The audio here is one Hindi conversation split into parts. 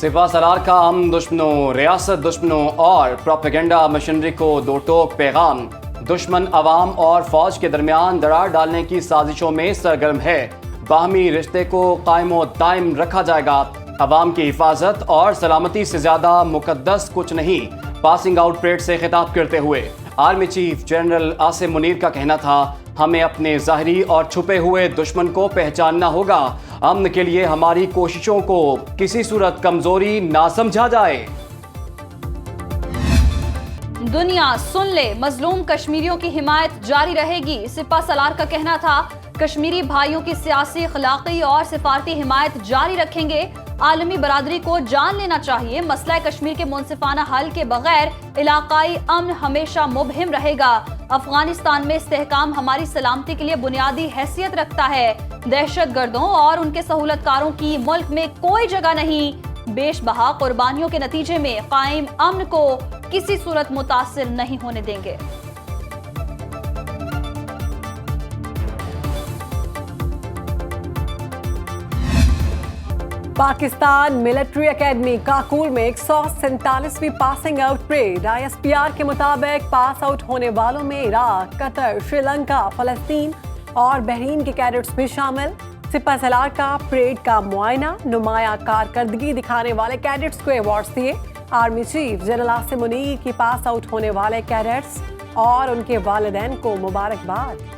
सिपा सलार का हम दुश्मनों, रियासत दुश्मनों और प्रोपेगेंडा मशीनरी को दो टोक पैगाम। दुश्मन अवाम और फौज के दरमियान दरार डालने की साजिशों में सरगर्म है। बाहमी रिश्ते को कायमो दायम रखा जाएगा। अवाम की हिफाजत और सलामती से ज्यादा मुकद्दस कुछ नहीं। पासिंग आउट परेड से खिताब करते हुए army chief general Asim Munir का कहना था, हमें अपने ज़ाहिरी और छुपे हुए दुश्मन को पहचानना होगा। अमन के लिए हमारी कोशिशों को किसी सूरत कमजोरी ना समझा जाए। दुनिया सुन ले, मजलूम कश्मीरियों की हिमायत जारी रहेगी। सिपा सलार का कहना था, कश्मीरी भाइयों की सियासी, अखलाकी और सिफारती हिमायत जारी रखेंगे। आलमी बरादरी को जान लेना चाहिए, मसला कश्मीर के मुनसिफाना हल के बगैर इलाकाई अमन हमेशा मुबहिम रहेगा। अफगानिस्तान में इस्तेहकाम हमारी सलामती के लिए बुनियादी हैसियत रखता है। दहशतगर्दों और उनके सहूलतकारों की मुल्क में कोई जगह नहीं। बेशबहा कुर्बानियों के नतीजे में कायम अमन को किसी सूरत मुतासिर नहीं होने देंगे। पाकिस्तान मिलिट्री एकेडमी काकुल में 147वीं पासिंग आउट परेड। ISPR के मुताबिक पास आउट होने वालों में इराक, कतर, श्रीलंका, फलस्तीन और बहरीन के कैडेट्स भी शामिल। सिपा सलार का परेड का मुआयना, नुमाया कारकर्दगी दिखाने वाले कैडेट्स को अवार्ड्स दिए। Army chief general Asim Munir की पास आउट होने वाले कैडेट्स और उनके वालिदैन को मुबारकबाद।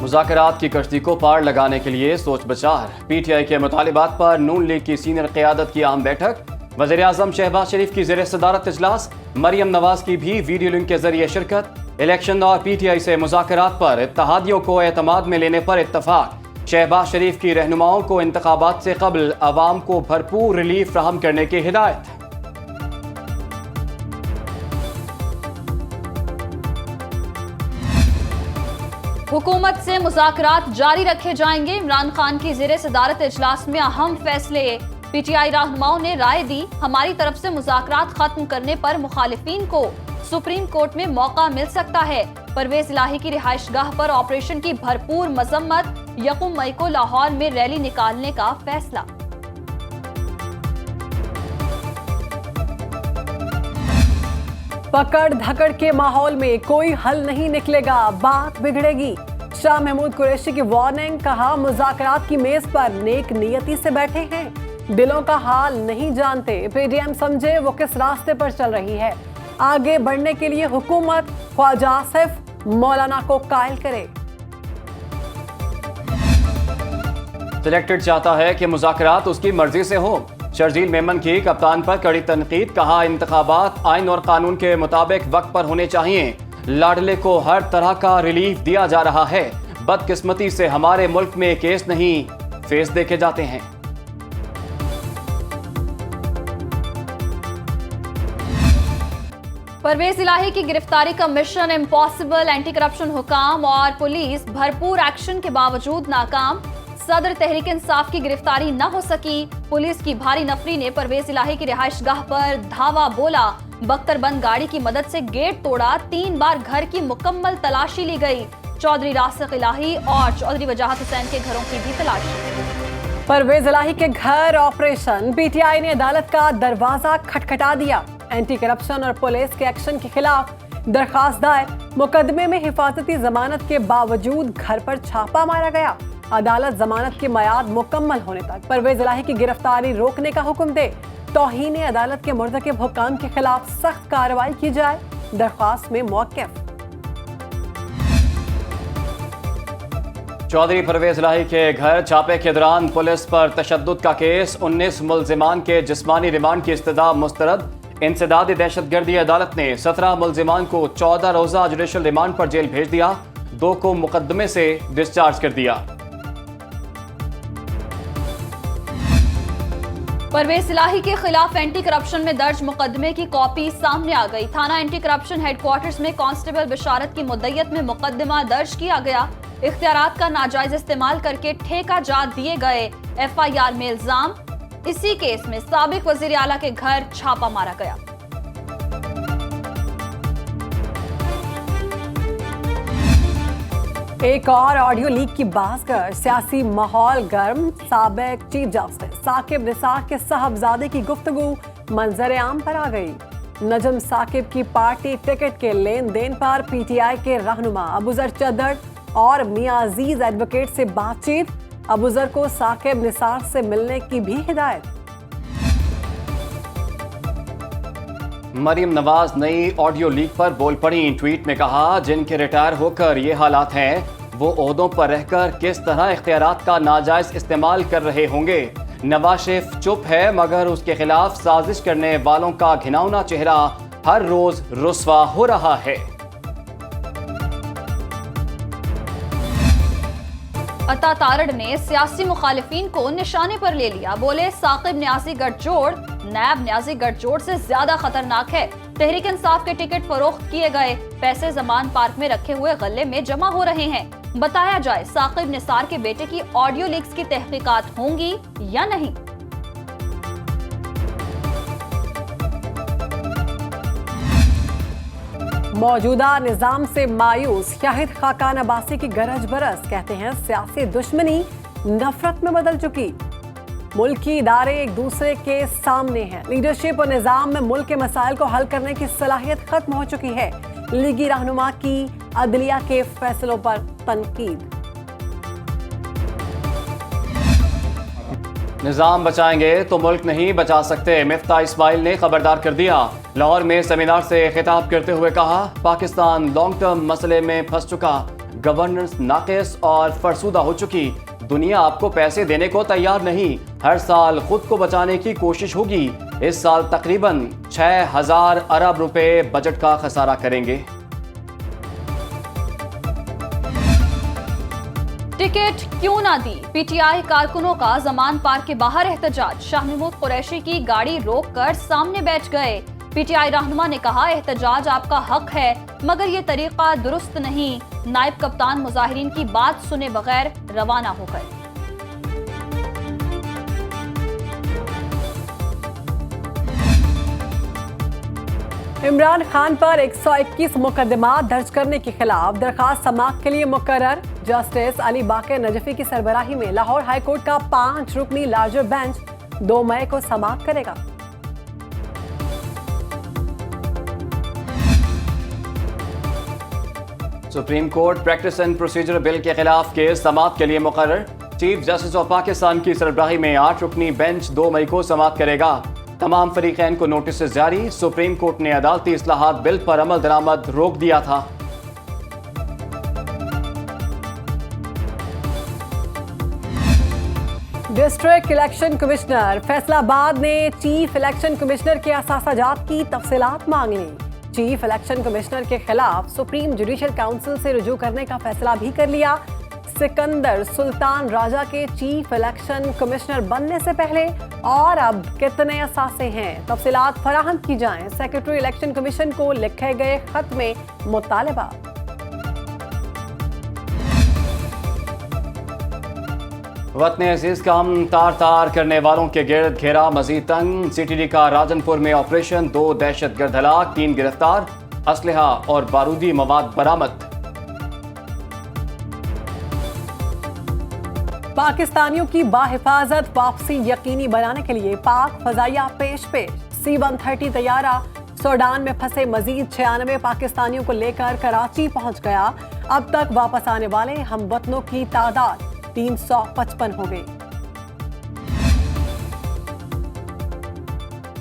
मुज़ाकरात की कश्ती को पार लगाने के लिए सोच विचार। PTI के मुतालिबात पर नून लीग की सीनियर क़यादत की आम बैठक। वज़ीर आज़म शहबाज शरीफ की ज़ेर सदारत इजलास। मरियम नवाज की भी वीडियो लिंक के जरिए शिरकत। इलेक्शन और PTI से मुज़ाकरात पर इत्तेहादियों को एतमाद में लेने पर इत्तफाक। शहबाज शरीफ की रहनुमाओं को इंतखाबात से कबल अवाम को भरपूर रिलीफ फराहम करने की हिदायत। हुकूमत से मुज़ाकरात जारी रखे जाएंगे। इमरान खान की ज़ेर सदारत इजलास में अहम फैसले। PTI रहनुमाओं ने राय दी, हमारी तरफ से मुज़ाकरात खत्म करने पर मुखालिफिन को सुप्रीम कोर्ट में मौका मिल सकता है। परवेज इलाही की रिहाइशगाह पर ऑपरेशन की भरपूर मजम्मत। 1 मई को लाहौर में रैली निकालने का फैसला। पकड़ धकड़ के माहौल में कोई हल नहीं निकलेगा, बात बिगड़ेगी। शाह महमूद कुरैशी की वार्निंग, कहा मुज़ाकरात की मेज पर नेक नियति से बैठे हैं, दिलों का हाल नहीं जानते। PDM समझे वो किस रास्ते पर चल रही है। आगे बढ़ने के लिए हुकूमत ख्वाजा आसिफ मौलाना को कायल करे। सिलेक्टेड चाहता है कि मुज़ाकरात उसकी मर्जी से हो। शर्जील मेमन की कप्तान पर कड़ी तनकीद, कहा इंतखाबात आइन और कानून के मुताबिक वक्त पर होने चाहिए। लाडले को हर तरह का रिलीफ दिया जा रहा है। बदकिस्मती से हमारे मुल्क में केस नहीं फेस देखे जाते हैं। परवेज इलाही की गिरफ्तारी का मिशन इम्पॉसिबल। एंटी करप्शन हुकाम और पुलिस भरपूर एक्शन के बावजूद नाकाम। सदर तहरीक इंसाफ की गिरफ्तारी न हो सकी। पुलिस की भारी नफरी ने परवेज इलाही की रिहाइशगाह पर धावा बोला। बख्तरबंद गाड़ी की मदद से गेट तोड़ा। 3 बार घर की मुकम्मल तलाशी ली गई। चौधरी रासिक इलाही और चौधरी वजाहत हुसैन के घरों की भी तलाशी। परवेज इलाही के घर ऑपरेशन। PTI ने अदालत का दरवाजा खटखटा दिया। एंटी करप्शन और पुलिस के एक्शन के खिलाफ दरखास्त दायर। मुकदमे में हिफाजती जमानत के बावजूद घर पर छापा मारा गया। अदालत जमानत की मयाद मुकम्मल होने तक परवेज इलाही की गिरफ्तारी रोकने का हुक्म दे। तौहीन अदालत के मुर्तकिब हुक्काम के खिलाफ सख्त कार्रवाई की जाए। दरख्वास्त में मौक़िफ़। चौधरी परवेज इलाही के घर छापे के दौरान पुलिस पर तशद्दुद का केस। 19 मुल्जिमान के जिस्मानी रिमांड की इस्तदा मुस्तरद। इंसदाद दहशतगर्दी अदालत ने 17 मुल्जिमान को 14 रोज़ा जुडिशल रिमांड पर जेल भेज दिया। 2 को मुकदमे से डिस्चार्ज कर दिया। परवेज इलाही के खिलाफ एंटी करप्शन में दर्ज मुकदमे की कॉपी सामने आ गई। थाना एंटी करप्शन हेडक्वार्टर्स में कांस्टेबल बिशारत की मुद्दयत में मुकदमा दर्ज किया गया। इख्तियारात का नाजायज इस्तेमाल करके ठेका जात दिए गए। FIR में इल्जाम। इसी केस में साबिक वजीर आला के घर छापा मारा गया। एक और ऑडियो लीक की बात सियासी माहौल गर्म। साबिक चीफ जस्टिस साकिब निसार के साहबजादे की गुफ्तगू मंजर आम पर आ गई। नजम साकिब की पार्टी टिकट के लेन देन पर पीटीआई के रहनुमा अबूजर चद्दड़ और मियां अजीज एडवोकेट से बातचीत। अबूजर को साकिब निसार से मिलने की भी हिदायत। मरीम नवाज नई ऑडियो लीक पर बोल पड़ी। ट्वीट में कहा, जिनके रिटायर होकर ये हालात हैं वो ओहदों पर रहकर किस तरह इख्तियारात का नाजायज इस्तेमाल कर रहे होंगे। नवाज शरीफ चुप है मगर उसके खिलाफ साजिश करने वालों का घिनौना चेहरा हर रोज रुस्वा हो रहा है। अता तारड़ ने सियासी मुखालिफिन को निशाने पर ले लिया। बोले, साकिब न्यासी गठजोड़ नैब न्यासी गठजोड़ से ज्यादा खतरनाक है। तहरीक इंसाफ के टिकट फरोख्त किए गए पैसे जमान पार्क में रखे हुए गल्ले में जमा हो रहे हैं। बताया जाए, साकिब निसार के बेटे की ऑडियो लीक्स की तहकीकात होंगी या नहीं। मौजूदा निजाम से मायूस शाहिद खाकान अब्बासी की गरज बरस। कहते हैं सियासी दुश्मनी नफरत में बदल चुकी। मुल्की इदारे एक दूसरे के सामने हैं। लीडरशिप और निजाम में मुल्क के मसाइल को हल करने की सलाहियत खत्म हो चुकी है। लीगी रहनुमा की अदलिया के फैसलों पर तनकीद। निजाम बचाएंगे तो मुल्क नहीं बचा सकते, मिफ्ता इस्माइल ने खबरदार कर दिया। लाहौर में सेमिनार से खिताब करते हुए कहा, पाकिस्तान लॉन्ग टर्म मसले में फंस चुका, गवर्नेंस नाकिस और फरसूदा हो चुकी। दुनिया आपको पैसे देने को तैयार नहीं, हर साल खुद को बचाने की कोशिश होगी। इस साल तकरीबन 6000 अरब रुपए बजट का खसारा करेंगे। टिकट क्यों ना दी, पीटीआई कारकुनों का जमान पार्क के बाहर एहतजाज। शाह महमूद कुरैशी की गाड़ी रोककर सामने बैठ गए। पीटीआई रहनुमा ने कहा, एहतजाज आपका हक है मगर ये तरीका दुरुस्त नहीं। नायब कप्तान मुजाहिरीन की बात सुने बगैर रवाना हो गए। इमरान खान पर 121 मुकदमा दर्ज करने के खिलाफ दरखास्त समाअत के लिए मुकर्रर। जस्टिस अली बाकर नजफी की सरबराही में लाहौर हाईकोर्ट का 5 रुकनी लार्जर बेंच 2 मई को समाअत करेगा। Supreme court practice and procedure bill के खिलाफ केस समाअत के लिए मुकर्रर। चीफ जस्टिस ऑफ पाकिस्तान की सरबराही में 8 रुकनी बेंच 2 मई को समाअत करेगा। तमाम फरीकैन को नोटिस जारी। सुप्रीम कोर्ट ने अदालती इस्लाहात बिल पर अमल दरामद रोक दिया था। डिस्ट्रिक्ट इलेक्शन कमिश्नर फैसलाबाद ने चीफ इलेक्शन कमिश्नर के असासाजात की तफसीलात मांग ली। चीफ इलेक्शन कमिश्नर के खिलाफ सुप्रीम जुडिशल काउंसिल से रुजू करने का फैसला भी कर लिया। सिकंदर सुल्तान राजा के चीफ इलेक्शन कमिश्नर बनने से पहले और अब कितने असासे हैं, तफसीलात फराहम की जाएं। सेक्रेटरी इलेक्शन कमीशन को लिखे गए खत में मुतालबा। वतन अजीज का हम तार तार करने वालों के गिर्द घेरा मजीद तंग। सीटीडी का राजनपुर में ऑपरेशन, 2 दहशतगर्द हलाक, 3 गिरफ्तार, असलहा और बारूदी मवाद बरामद। पाकिस्तानियों की बाहिफाजत वापसी यकीनी बनाने के लिए पाक फजाइया पेश C-130 तैयारा सूडान में फंसे मजीद 96 पाकिस्तानियों को लेकर कराची पहुंच गया। अब तक वापस आने वाले हमवतनों की तादाद 355 हो गई।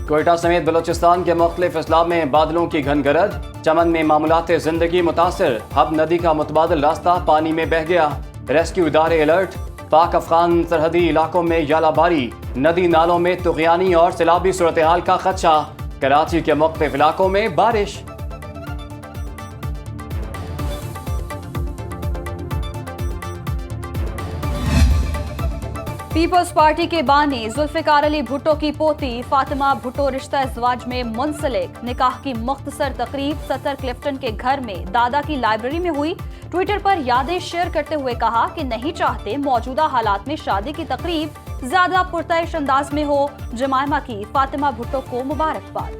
कोयटा समेत बलोचिस्तान के मुख्तलिफ अजला में बादलों की घनगरज। चमन में मामूलात जिंदगी मुतासिर। हब नदी का मुतबादिल रास्ता पानी में बह गया। रेस्क्यू इदारे अलर्ट। पाक अफगान सरहदी इलाकों में यालाबारी। नदी नालों में तुगयानी और सैलाबी सूरत हाल का खदशा। कराची के मुख्तलिफ इलाकों में बारिश। पीपल्स पार्टी के बानी जुल्फिकार अली भुट्टो की पोती फातिमा भुट्टो रिश्ता इज़वाज में मुंसलिक। निकाह की मुख्तसर तकरीब सतर क्लिफ्टन के घर में दादा की लाइब्रेरी में हुई। ट्विटर पर यादें शेयर करते हुए कहा कि नहीं चाहते मौजूदा हालात में शादी की तकरीब ज्यादा पुरतैश अंदाज में हो। जमायमा की फातिमा भुट्टो को मुबारकबाद।